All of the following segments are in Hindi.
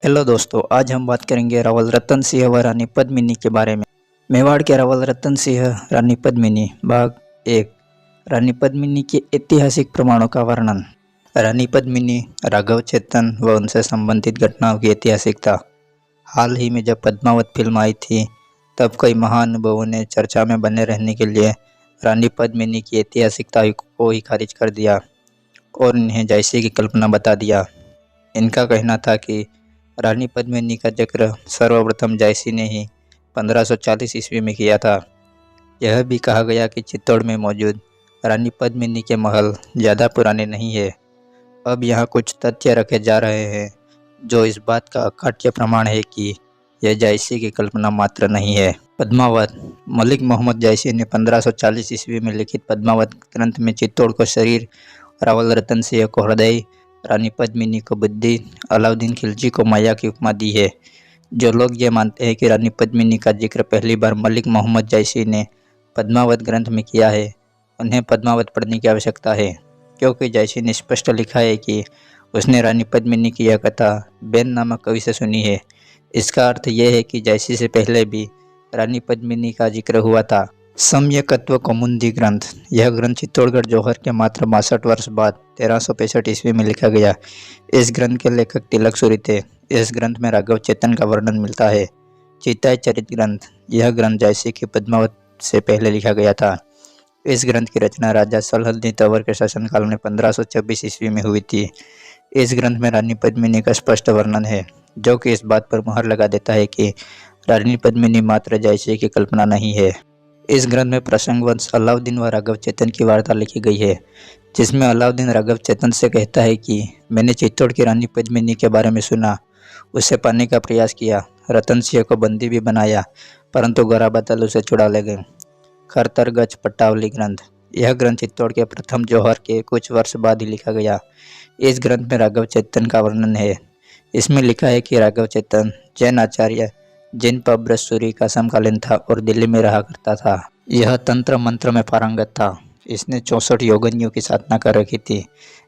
हेलो दोस्तों, आज हम बात करेंगे रावल रतन सिंह व रानी पद्मिनी के बारे में। मेवाड़ के रावल रतन सिंह रानी पद्मिनी भाग 1। रानी पद्मिनी के ऐतिहासिक प्रमाणों का वर्णन। रानी पद्मिनी राघव चेतन व उनसे संबंधित घटनाओं की ऐतिहासिकता। हाल ही में जब पद्मावत फिल्म आई थी तब कई महानुभावों ने चर्चा में बने रहने के लिए रानी पद्मिनी की ऐतिहासिकता को ही खारिज कर दिया और इन्हें जायसी की कल्पना बता दिया। इनका कहना था कि रानी पद्मिनी का जिक्र सर्वप्रथम जायसी ने ही 1540 ईस्वी में किया था। यह भी कहा गया कि चित्तौड़ में मौजूद रानी पद्मिनी के महल ज़्यादा पुराने नहीं है। अब यहाँ कुछ तथ्य रखे जा रहे हैं जो इस बात का अकाट्य प्रमाण है कि यह जायसी की कल्पना मात्र नहीं है। पद्मावत। मलिक मोहम्मद जायसी ने 1540 ईस्वी में लिखित पद्मावत ग्रंथ में चित्तौड़ को शरीर, रावल रतन सिंह को हृदय, रानी पद्मिनी को बुद्धि, अलाउद्दीन खिलजी को माया की उपमा दी है। जो लोग ये मानते हैं कि रानी पद्मिनी का जिक्र पहली बार मलिक मोहम्मद जायसी ने पद्मावत ग्रंथ में किया है, उन्हें पद्मावत पढ़ने की आवश्यकता है, क्योंकि जायसी ने स्पष्ट लिखा है कि उसने रानी पद्मिनी की यह कथा बेन नामक कवि से सुनी है। इसका अर्थ यह है कि जायसी से पहले भी रानी पद्मिनी का जिक्र हुआ था। सम्यकत्व कौमुदी ग्रंथ। यह ग्रंथ चित्तौड़गढ़ जौहर के मात्र 62 वर्ष बाद 1365 ईस्वी में लिखा गया। इस ग्रंथ के लेखक तिलक सूरी थे। इस ग्रंथ में राघव चेतन का वर्णन मिलता है। चिताय चरित ग्रंथ। यह ग्रंथ जायसी की पद्मावत से पहले लिखा गया था। इस ग्रंथ की रचना राजा सलहद्दीन तंवर के शासनकाल में 1526 ईस्वी में हुई थी। इस ग्रंथ में रानी पद्मिनी का स्पष्ट वर्णन है, जो कि इस बात पर मुहर लगा देता है कि रानी पद्मिनी मात्र जायसी की कल्पना नहीं है। इस ग्रंथ में प्रसंगवश अलाउद्दीन व राघव चेतन की वार्ता लिखी गई है, जिसमें अलाउद्दीन राघव चेतन से कहता है कि मैंने चित्तौड़ की रानी पद्मिनी के बारे में सुना, उसे पाने का प्रयास किया, रतन सिंह को बंदी भी बनाया, परंतु गोरा बादल उसे छुड़ा ले गए। खरतरगज पट्टावली ग्रंथ। यह ग्रंथ चित्तौड़ के प्रथम जौहर के कुछ वर्ष बाद ही लिखा गया। इस ग्रंथ में राघव चेतन का वर्णन है। इसमें लिखा है कि राघव चेतन जैन आचार्य जिन पब्रसूरी का समकालीन था और दिल्ली में रहा करता था। यह तंत्र मंत्र में पारंगत था। इसने 64 योगिनियों की साधना कर रखी थी।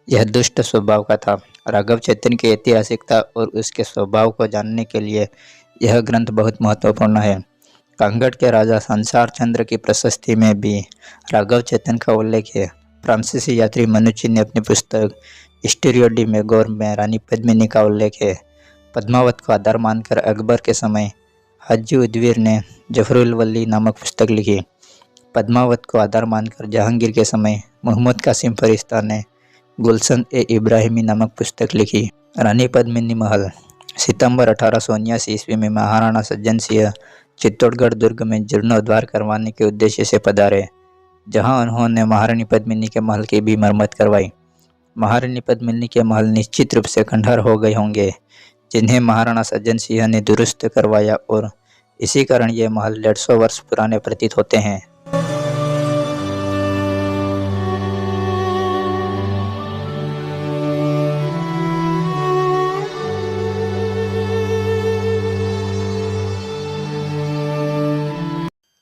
यह दुष्ट स्वभाव का था। राघव चेतन की ऐतिहासिकता और उसके स्वभाव को जानने के लिए यह ग्रंथ बहुत महत्वपूर्ण है। कांगड़ के राजा संसार चंद्र की प्रशस्ति में भी राघव चेतन का उल्लेख है। फ्रांसीसी यात्री मनुची ने अपनी पुस्तक हिस्टोरियो डी मेगोर में रानी पद्मिनी का उल्लेख है। पद्मावत को आधार मानकर अकबर के समय हाजी उदवीर ने जफरुल वली नामक पुस्तक लिखी। पद्मावत को आधार मानकर जहांगीर के समय मोहम्मद कासिम फरिश्ता ने गुलशन ए इब्राहिमी नामक पुस्तक लिखी। रानी पद्मिनी महल। सितंबर 1879 ईस्वी में महाराणा सज्जन सिंह चित्तौड़गढ़ दुर्ग में जीर्णोद्धार करवाने के उद्देश्य से पधारे, जहां उन्होंने महारानी पद्मिनी के महल की भी मरम्मत करवाई। महारानी पद्मिनी के महल निश्चित रूप से खंडहर हो गए होंगे, जिन्हें महाराणा सज्जन सिंह ने दुरुस्त करवाया और इसी कारण ये महल 150 वर्ष पुराने प्रतीत होते हैं।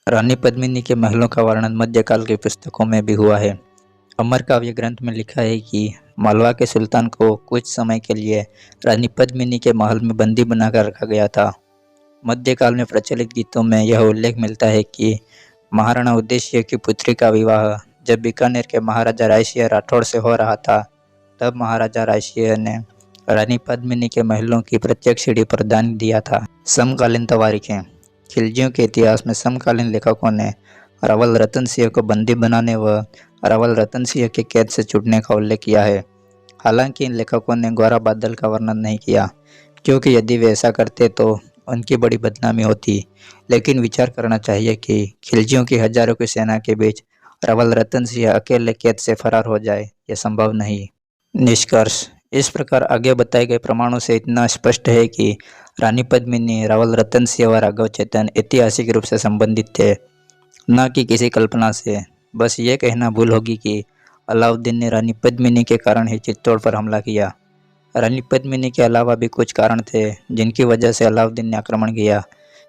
रानी पद्मिनी के महलों का वर्णन मध्यकाल की पुस्तकों में भी हुआ है। अमर काव्य ग्रंथ में लिखा है कि मालवा के सुल्तान को कुछ समय के लिए रानी पद्मिनी के महल में बंदी बनाकर रखा गया था। मध्यकाल में प्रचलित गीतों में यह उल्लेख मिलता है कि महाराणा उदय सिंह की पुत्री का विवाह जब बीकानेर के महाराजा राय सिंह राठौड़ से हो रहा था, तब महाराजा राय सिंह ने रानी पद्मिनी के महलों की प्रत्येक सीढ़ी पर दान दिया था। समकालीन तवारीखें। खिलजियों के इतिहास में समकालीन लेखकों ने रावल रतन सिंह को बंदी बनाने व रावल रतन सिंह के कैद से छूटने का उल्लेख किया है। हालांकि इन लेखकों ने गोरा बादल का वर्णन नहीं किया, क्योंकि यदि वे ऐसा करते तो उनकी बड़ी बदनामी होती। लेकिन विचार करना चाहिए कि खिलजियों की हजारों की सेना के बीच रावल रतन सिंह अकेले कैद से फरार हो जाए, यह संभव नहीं। निष्कर्ष। इस प्रकार आगे बताए गए प्रमाणों से इतना स्पष्ट है कि रानी पद्मिनी, रावल रतन सिंह व राघव चेतन ऐतिहासिक रूप से संबंधित थे, न कि किसी कल्पना से। बस ये कहना भूल होगी कि अलाउद्दीन ने रानी पद्मिनी के कारण ही चित्तौड़ पर हमला किया। रानी पद्मिनी के अलावा भी कुछ कारण थे जिनकी वजह से अलाउद्दीन ने आक्रमण किया,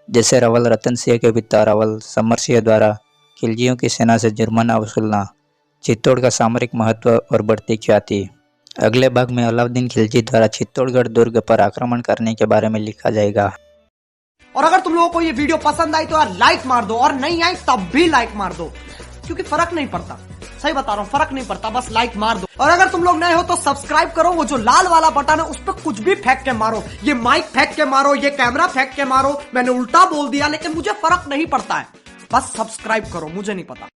जैसे रावल रतन सिंह के पिता रावल समर सिंह द्वारा खिलजियों की सेना से जुर्माना वसूलना, चित्तौड़ का सामरिक महत्व और बढ़ती ख्याति। अगले भाग में अलाउद्दीन खिलजी द्वारा चित्तौड़गढ़ दुर्ग पर आक्रमण करने के बारे में लिखा जाएगा। और अगर तुम लोगों को ये वीडियो पसंद आई तो यार लाइक मार दो, और नहीं आई तब भी लाइक मार दो, क्योंकि फर्क नहीं पड़ता, सही बता रहा हूँ, फर्क नहीं पड़ता, बस लाइक मार दो। और अगर तुम लोग नए हो तो सब्सक्राइब करो, वो जो लाल वाला बटन है उस पर कुछ भी फेंक के मारो, ये माइक फेंक के मारो, ये कैमरा फेंक के मारो, मैंने उल्टा बोल दिया लेकिन मुझे फर्क नहीं पड़ता है, बस सब्सक्राइब करो, मुझे नहीं पता।